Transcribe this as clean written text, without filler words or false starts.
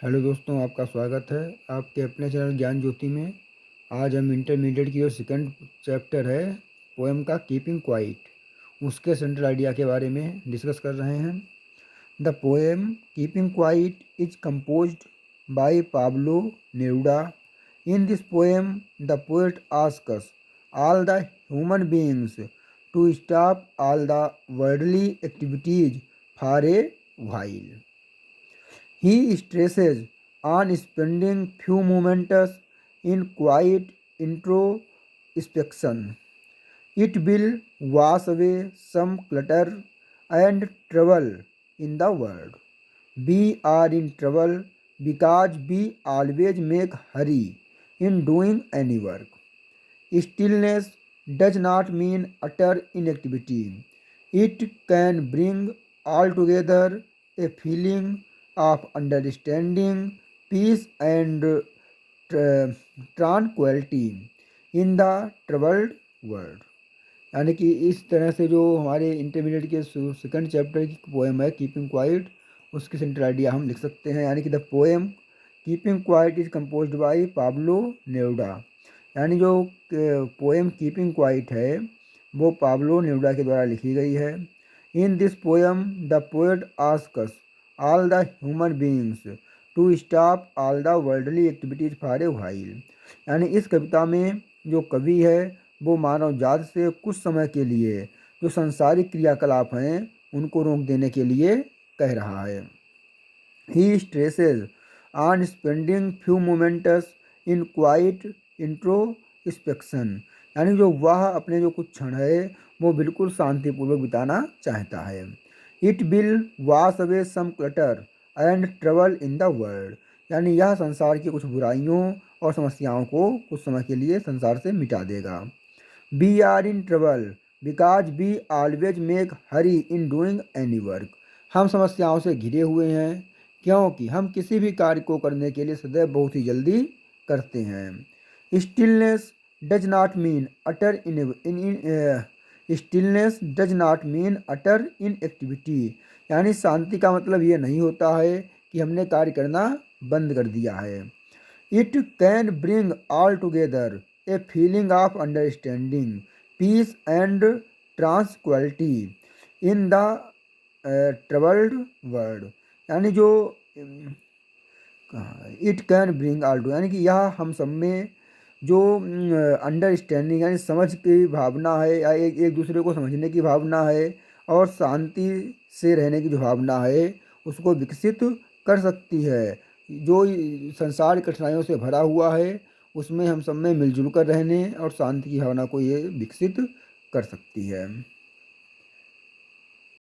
Hello दोस्तों, आपका स्वागत है आपके अपने चैनल ज्ञान ज्योति में। आज हम इंटरमीडिएट की जो सेकंड चैप्टर है पोएम का कीपिंग क्वाइट, उसके सेंट्रल आइडिया के बारे में डिस्कस कर रहे हैं। The poem keeping quiet is composed bye Pablo Neruda. In this poem the poet asks all the human beings to stop all the worldly activities for a while. He stresses on spending few moments in quiet introspection. It will wash away some clutter and trouble in the world. We are in trouble because we always make hurry in doing any work. Stillness does not mean utter inactivity. It can bring altogether a feeling of understanding, peace, and tranquility in the troubled world. यानी कि इस तरह से जो हमारे intermediate के second chapter की poem है कीपिंग क्वाइट, उसकी सेंट्रल आइडिया हम लिख सकते हैं। यानी कि the poem keeping quiet is composed bye Pablo Neruda. यानी जो पोएम कीपिंग क्वाइट है वो पाब्लो नेरुडा के द्वारा लिखी गई है। In this poem the poet asks all the human beings to stop all the worldly activities for a while. यानी इस कविता में जो कवि है वो मानव जाति से कुछ समय के लिए जो संसारिक क्रियाकलाप हैं उनको रोक देने के लिए कह रहा है। He stresses on spending few moments in quiet introspection. यानी जो वह अपने जो कुछ क्षण है वो बिल्कुल शांतिपूर्वक बिताना चाहता है। It will wash away some clutter and trouble in the world. यानी यह संसार की कुछ बुराइयों और समस्याओं को कुछ समय के लिए संसार से मिटा देगा। We are in trouble because we always make hurry in doing any work. हम समस्याओं से घिरे हुए हैं क्योंकि हम किसी भी कार्य को करने के लिए सदैव बहुत ही जल्दी करते हैं। Stillness does not mean utter stillness does not mean utter in activity. यानी शांति का मतलब ये नहीं होता है कि हमने कार्य करना बंद कर दिया है। It can bring all together a feeling of understanding, peace and tranquility in the troubled world. यानी जो it can bring all to, यानी कि यह हम सब में जो अंडरस्टैंडिंग यानी समझ की भावना है या एक दूसरे को समझने की भावना है और शांति से रहने की जो भावना है उसको विकसित कर सकती है। जो संसार कठिनाइयों से भरा हुआ है उसमें हम सब में मिलजुल कर रहने और शांति की भावना को ये विकसित कर सकती है।